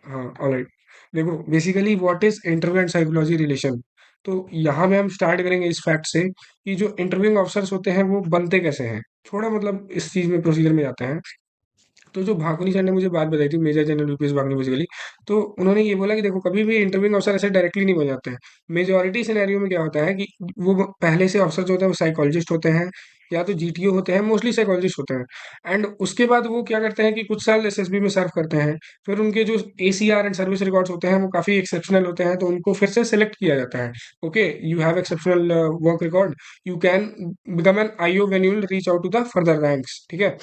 हाँ, ऑलराइट। देखो basically what is interview and psychology relation. तो यहाँ में हम स्टार्ट करेंगे इस फैक्ट से कि जो इंटरव्यूइंग ऑफिसर्स होते हैं वो बनते कैसे हैं। थोड़ा मतलब इस चीज में प्रोसीजर में जाते हैं। तो जो भाकुनी सर ने मुझे बात बताई थी, major general UPS Bhakuni basically, तो उन्होंने ये बोला कि देखो कभी भी इंटरव्यूइंग अफसर ऐसे डायरेक्टली नहीं बन जाते हैं। मेजोरिटी सिनेरियो में क्या होता है कि वो पहले से अफसर जो होते हैं वो साइकोलॉजिस्ट होते हैं, या तो जीटीओ होते हैं, मोस्टली साइकोलॉजिस्ट होते हैं। एंड उसके बाद वो क्या करते हैं कि कुछ साल एसएसबी में सर्व करते हैं। फिर उनके जो एसीआर एंड सर्विस रिकॉर्ड्स होते हैं वो काफी एक्सेप्शनल होते हैं, तो उनको फिर से सिलेक्ट किया जाता है। Okay, you have exceptional work record, you can become an IO when you will reach out to the further ranks. ठीक है,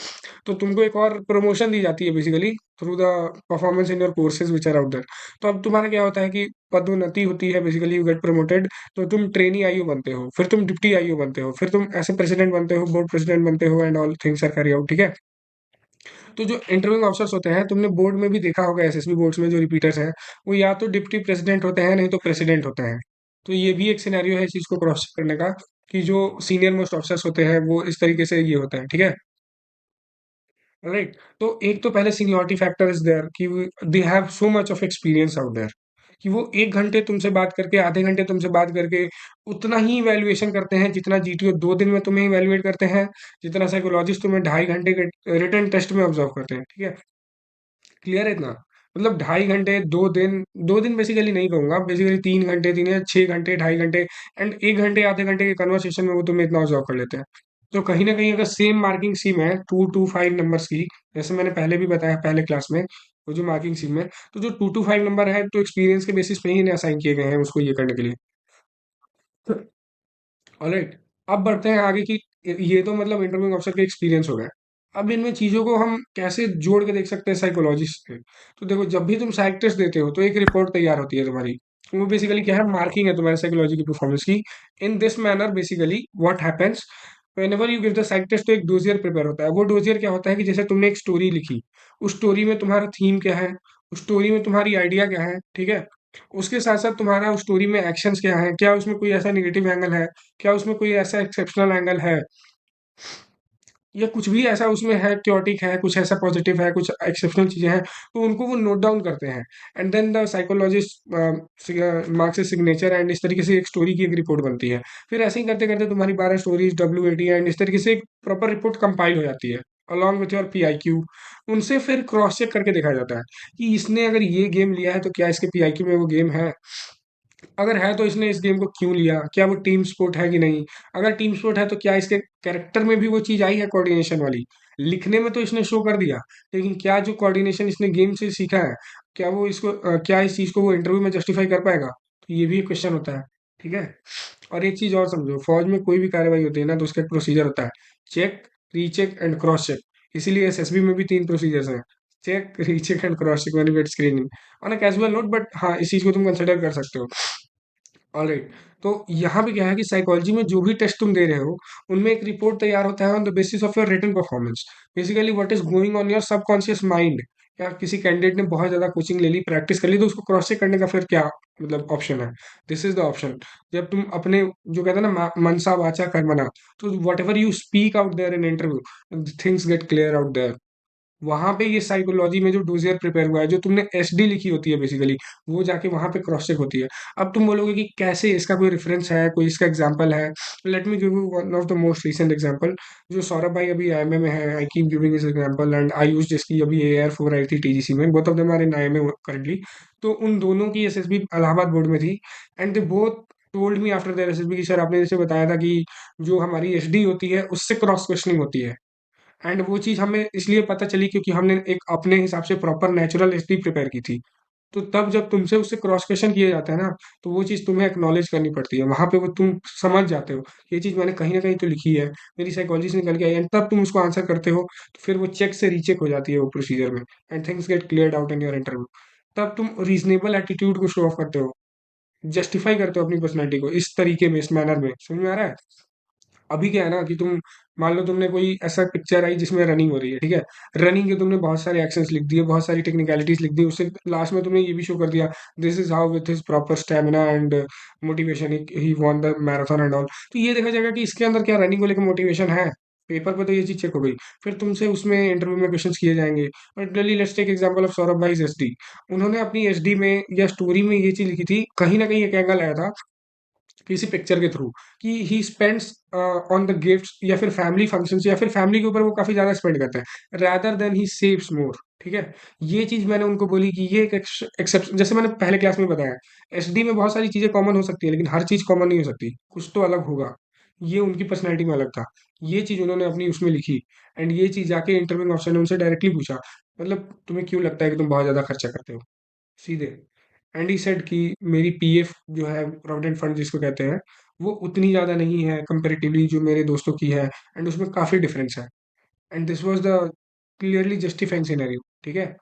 तो तुमको एक और प्रमोशन दी जाती है basically through the performance in your courses which are out there. तो अब तुम्हारा क्या होता है कि पदोन्नति होती है, बेसिकली यू गेट प्रमोटेड। तो तुम ट्रेनी आईओ बनते हो, फिर तुम डिप्टी आईओ बनते हो, फिर तुम ऐसे प्रेसिडेंट बनते हो, बोर्ड प्रेसिडेंट बनते हो, and all things are carry out. ठीक है, तो जो इंटरव्यूइंग ऑफिसर्स होते हैं, तुमने बोर्ड में भी देखा होगा, एसएसबी बोर्ड्स में जो रिपीटर्स हैं वो या तो डिप्टी प्रेसिडेंट होते हैं, नहीं तो प्रेसिडेंट होते हैं। तो ये भी एक सिनेरियो है इस चीज को क्रॉस करने का, कि जो सीनियर मोस्ट ऑफिसर्स होते हैं वो इस तरीके से ये होते हैं। ठीक है, राइट। तो एक तो पहले सीनियरिटी फैक्टर इज देयर कि they have so much of experience out there, कि वो 1 घंटे तुमसे बात करके, आधे घंटे तुमसे बात करके उतना ही इवैल्यूएशन करते हैं जितना जीटीओ 2 दिन में तुम्हें इवैल्यूएट करते हैं, जितना साइकोलॉजिस्ट तुम्हें 2.5 घंटे के रिटर्न टेस्ट में ऑब्जर्व करते हैं। ठीक है, क्लियर है इतना। मतलब 2.5 घंटे 2 दिन, 2 दिन बेसिकली नहीं कहूंगा, बेसिकली 3 घंटे, 3 या 6 घंटे, 2.5 घंटे, एंड 1 घंटे आधे घंटे के कन्वर्सेशन में वो तुम्हें इतना ऑब्जर्व कर लेते हैं। तो कहीं ना कहीं अगर सेम मार्किंग सीम है 2 to 5 नंबर्स की, जैसे मैंने पहले भी बताया पहले क्लास में, वो जो मार्किंग सीम है, तो जो 2 to 5 नंबर है तो एक्सपीरियंस के बेसिस पे ही इन्हें असाइन किए गए हैं उसको ये करने के लिए। ऑलराइट, अब बढ़ते हैं आगे की। ये तो मतलब इंटरव्यूइंग ऑफिसर के एक्सपीरियंस हो गए। अब इनमें चीजों को हम कैसे जोड़ के देख सकते हैं साइकोलॉजिस्ट से। तो देखो, जब भी तुम साइक टेस्ट देते हो तो एक रिपोर्ट तैयार होती है तुम्हारी। वो बेसिकली क्या है, मार्किंग है तुम्हारे साइकोलॉजी की परफॉर्मेंस की। In this manner basically what happens, whenever you give the psych test, तो एक डोजियर प्रिपेयर होता है। वो डोजियर क्या होता है कि जैसे तुमने एक स्टोरी लिखी, उस स्टोरी में तुम्हारा थीम क्या है, उस स्टोरी में तुम्हारी आइडिया क्या है। ठीक है, उसके साथ साथ तुम्हारा उस स्टोरी में एक्शंस क्या है, क्या उसमें कोई ऐसा निगेटिव एंगल है, क्या उसमें कोई ऐसा एक्सेप्शनल एंगल है, या कुछ भी ऐसा उसमें है, क्योटिक है, कुछ ऐसा पॉजिटिव है, कुछ एक्सेप्शनल चीजें हैं, तो उनको वो नोट डाउन करते हैं। And then the psychologist marks a signature, and इस तरीके से एक स्टोरी की एक रिपोर्ट बनती है। फिर ऐसे ही करते करते तुम्हारी 12 स्टोरीज WAT एंड इस तरीके से एक प्रॉपर रिपोर्ट कंपाइल हो जाती है अलॉन्ग विथ योर PIQ। उनसे फिर क्रॉस चेक करके देखा जाता है कि इसने अगर ये गेम लिया है तो क्या इसके PIQ में वो गेम है, अगर है तो इसने इस गेम को क्यों लिया, क्या वो टीम स्पोर्ट है कि नहीं, अगर टीम स्पोर्ट है तो क्या इसके कैरेक्टर में भी वो चीज आई है कोऑर्डिनेशन वाली। लिखने में तो इसने शो कर दिया, लेकिन क्या जो कोऑर्डिनेशन इसने गेम से सीखा है, क्या वो इसको क्या इस चीज को वो इंटरव्यू में जस्टिफाई कर पाएगा। तो ये भी एक क्वेश्चन होता है। ठीक है, और एक चीज और समझो, फौज में कोई भी कार्रवाई होती है ना तो उसका एक प्रोसीजर होता है, check, recheck and cross check. इसीलिए एसएसबी में भी 3 प्रोसीजर्स हैं, check, recheck and cross check when you get screening on a casual note, but हाँ इस चीज को तुम कंसिडर कर सकते हो। ऑलराइट, तो यहाँ पे क्या है कि साइकोलॉजी में जो भी टेस्ट तुम दे रहे हो, उनमें एक रिपोर्ट तैयार होता है on the basis of your written performance. Basically what is going on your subconscious mind. या किसी कैंडिडेट ने बहुत ज्यादा कोचिंग ले ली, प्रैक्टिस कर ली, तो उसको क्रॉस चेक करने का फिर क्या मतलब ऑप्शन है। This is the option. जब तुम अपने जो कहते हैं ना मनसा वाचा कर्मणा, तो whatever you speak out there in interview, things get clear out there. वहां पे ये साइकोलॉजी में जो डोजियर प्रिपेयर हुआ है, जो तुमने SD लिखी होती है बेसिकली, वो जाके वहां पे क्रॉस चेक होती है। अब तुम बोलोगे कि कैसे, इसका कोई रेफरेंस है, कोई इसका एग्जांपल है। Let me give you one of the most recent example. जो सौरभ भाई अभी IIM में है, I keep giving this example, and I use जिसकी अभी AR4 आई थी TGC में, both of them are in IIM currently. तो उन दोनों की SSB इलाहाबाद बोर्ड में थी, and they both told me after their SSB की, सर आपने जैसे बताया था कि जो हमारी SD होती है उससे क्रॉस क्वेश्चनिंग होती है। एंड वो चीज़ हमें इसलिए पता चली क्योंकि हमने एक अपने हिसाब से प्रॉपर नेचुरल एसडी प्रिपेयर की थी। तो तब जब तुमसे उससे क्रॉस क्वेश्चन किया जाता है ना, तो वो चीज़ तुम्हें एक्नॉलेज करनी पड़ती है। वहां पे वो तुम समझ जाते हो, ये चीज़ मैंने कहीं ना कहीं तो लिखी है, मेरी साइकोलॉजी से निकल के आई है, तब तुम उसको आंसर करते हो। तो फिर वो चेक से रीचेक हो जाती है वो प्रोसीजर में, and things get cleared out in your interview. तब तुम रीजनेबल एटीट्यूड को शो ऑफ करते हो, जस्टिफाई करते हो अपनी पर्सनैलिटी को इस तरीके में, इस मैनर में। समझ में आ रहा है। अभी क्या है ना कि तुम मान लो तुमने कोई ऐसा पिक्चर आई जिसमें रनिंग हो रही है। ठीक है, रनिंग के तुमने बहुत सारे एक्शंस लिख दिए, बहुत सारी टेक्निकलिटीज लिख दी, उससे लास्ट में तुमने ये भी शो कर दिया, this is how with his proper stamina and motivation he won the marathon and all. तो ये देखा जाएगा कि इसके अंदर क्या रनिंग को लेकर मोटिवेशन है, पेपर पे तो ये चीज चेक हो गई। फिर तुमसे उसमें इंटरव्यू में क्वेश्चंस किए जाएंगे। Particularly let's take example of Saurabh भाई एसडी। उन्होंने अपनी एसडी में या स्टोरी में ये चीज लिखी थी, कहीं ना कहीं एक एंगल आया था किसी पिक्चर के थ्रू, कि he spends on the gifts या फिर फैमिली फंक्शंस या फिर फैमिली के ऊपर वो काफी ज्यादा स्पेंड करते हैं रादर देन ही सेव्स मोर। ठीक है। ये चीज मैंने उनको बोली कि ये एक एक्सेप्शन, जैसे मैंने पहले क्लास में बताया, एसडी में बहुत सारी चीजें कॉमन हो सकती है लेकिन हर चीज कॉमन नहीं हो सकती, कुछ तो अलग होगा। ये उनकी पर्सनैलिटी में अलग था। ये चीज उन्होंने अपनी उसमें लिखी। एंड ये चीज जाके इंटरव्यू ऑप्शन ने उनसे डायरेक्टली पूछा, मतलब तुम्हें क्यों लगता है कि तुम बहुत ज्यादा खर्चा करते हो, सीधे। एंड ही सेड कि मेरी पीएफ जो है, प्रोविडेंट फंड जिसको कहते हैं, वो उतनी ज़्यादा नहीं है कंपेरेटिवली जो मेरे दोस्तों की है, एंड उसमें काफ़ी डिफरेंस है। And this was the clearly justifying scenario. ठीक है।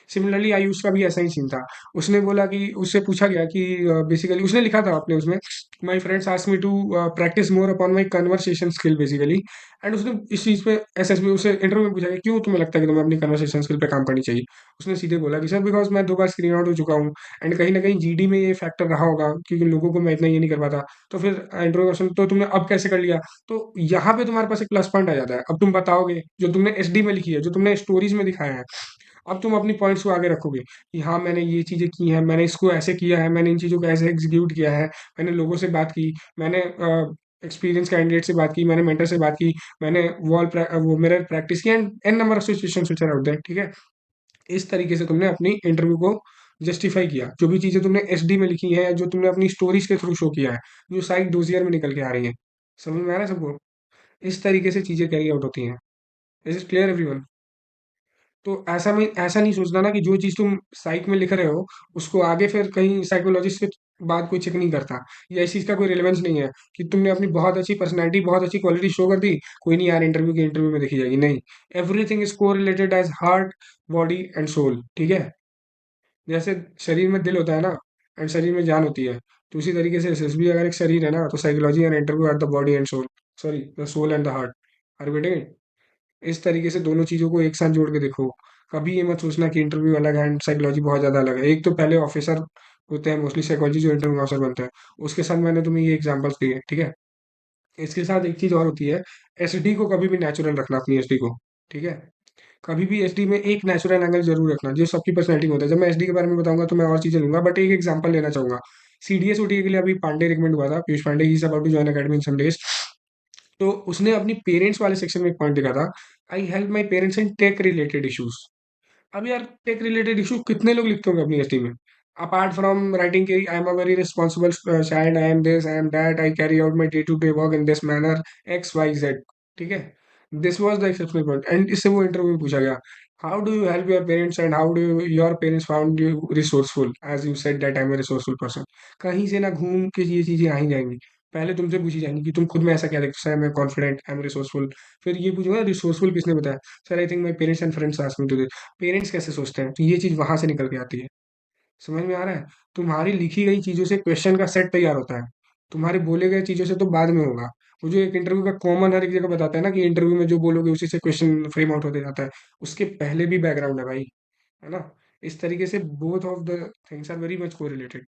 सिमिलरली आयुष का भी ऐसा ही सीन था। उसने बोला कि उससे पूछा गया कि बेसिकली उसने लिखा था अपने उसमें, my friends ask me to practice more upon my conversation skill basically. And उसने इस चीज़ पे एसएसबी उससे इंटरव्यू में पूछा कि क्यों तुम्हें लगता है कि तुम्हें अपनी कन्वर्सेशन स्किल पे काम करनी चाहिए। उसने सीधे बोला कि सर बिकॉज मैं 2 बार स्क्रीन आउट हो चुका हूँ, एंड कहीं ना कहीं जीडी में ये फैक्टर रहा होगा क्योंकि लोगों को मैं इतना ये नहीं कर पाता। तो फिर इंट्रोडक्शन तो तुमने अब कैसे कर लिया, तो यहाँ पे तुम्हारे पास एक प्लस पॉइंट आ जाता है। अब तुम बताओगे जो तुमने एसडी में लिखी है, जो तुमने स्टोरीज में दिखाया है, अब तुम अपनी पॉइंट्स को आगे रखोगे कि हाँ मैंने ये चीज़ें की हैं, मैंने इसको ऐसे किया है, मैंने इन चीज़ों को ऐसे एग्जीक्यूट किया है, मैंने लोगों से बात की, मैंने एक्सपीरियंस कैंडिडेट से बात की, मैंने मेंटर से बात की, मैंने वो मिरर प्रैक्टिस की, and an number of situations which are out there. ठीक है। इस तरीके से तुमने अपनी इंटरव्यू को जस्टिफाई किया, जो भी चीज़ें तुमने एसडी में लिखी है, जो तुमने अपनी स्टोरीज के थ्रू शो किया है, जो साइड डोजियर में निकल के आ रही है। समझ में आ रहा है सबको? इस तरीके से चीज़ें कैरी आउट होती हैं। Is it clear everyone? तो ऐसा नहीं सोचना ना कि जो चीज़ तुम साइक में लिख रहे हो, उसको आगे फिर कहीं साइकोलॉजिस्ट के बाद कोई चेक नहीं करता, या इस चीज़ का कोई रिलेवेंस नहीं है कि तुमने अपनी बहुत अच्छी पर्सनैलिटी, बहुत अच्छी क्वालिटी शो कर दी, कोई नहीं यार इंटरव्यू में देखी जाएगी, नहीं। एवरीथिंग इज को related as heart, body and soul. ठीक है। जैसे शरीर में दिल होता है ना, एंड शरीर में जान होती है, तो उसी तरीके से एसएसबी अगर एक शरीर है ना, तो psychology and interview are the body and soul, sorry the soul and the heart. Are getting it? इस तरीके से दोनों चीज़ों को एक साथ जोड़ के देखो। कभी ये मत सोचना कि इंटरव्यू अलग है एंड साइकोलॉजी बहुत ज़्यादा अलग है। एक तो पहले ऑफिसर होते हैं मोस्टली साइकोलॉजी जो इंटरव्यू ऑफिसर बनते हैं, उसके साथ मैंने तुम्हें ये एग्जांपल्स दिए। ठीक है। इसके साथ एक चीज़ और होती है, एसडी को कभी भी नेचुरल रखना अपनी एसडी को। ठीक है। कभी भी एसडी में एक नेचुरल एंगल जरूर रखना जो सबकी पर्सनैलिटी में होता है। जब मैं एसडी के बारे में बताऊंगा तो मैं और चीज़ें लूंगा, बट एक एग्जांपल लेना चाहूंगा। सीडीएस ओटीए के लिए अभी पांडे रिकमेंड हुआ था, Piyush Pandey, he is about to join academy in some days. तो उसने अपनी पेरेंट्स वाले सेक्शन में एक पॉइंट लिखा था, I help my parents in tech related issues. अब यार टेक रिलेटेड इशू कितने लोग लिखते होंगे अपनी एसटी में, अपार्ट फ्रॉम राइटिंग के I am a very responsible child, I am this, I am that, I carry out my day to day work in this manner, X Y Z. ठीक है। This was the exceptional point, and इससे वो interview में पूछा गया, how do you help your parents and how do your parents found you resourceful as you said that I am a resourceful person. कहीं से ना घूम के ये चीजें आ ही जाएंगी। पहले तुमसे पूछी जाएंगी कि तुम खुद में ऐसा क्या देखते हो, मैं कॉन्फिडेंट, आई एम रिसोर्सफुल। फिर ये पूछूंगा रिसोर्सफुल किसने बताया, sir I think my parents and friends ask me to. Parents कैसे सोचते हैं, तो ये चीज वहां से निकल के आती है। समझ में आ रहा है? तुम्हारी लिखी गई चीजों से क्वेश्चन का सेट तैयार होता है, तुम्हारे बोले गए चीजों से तो बाद में होगा। वो जो एक इंटरव्यू का कॉमन हर एक जगह बताता है ना कि इंटरव्यू में जो बोलोगे उसी से क्वेश्चन फ्रेम आउट होते जाता है, उसके पहले भी बैकग्राउंड है भाई, है ना? इस तरीके से both of the things are very much correlated.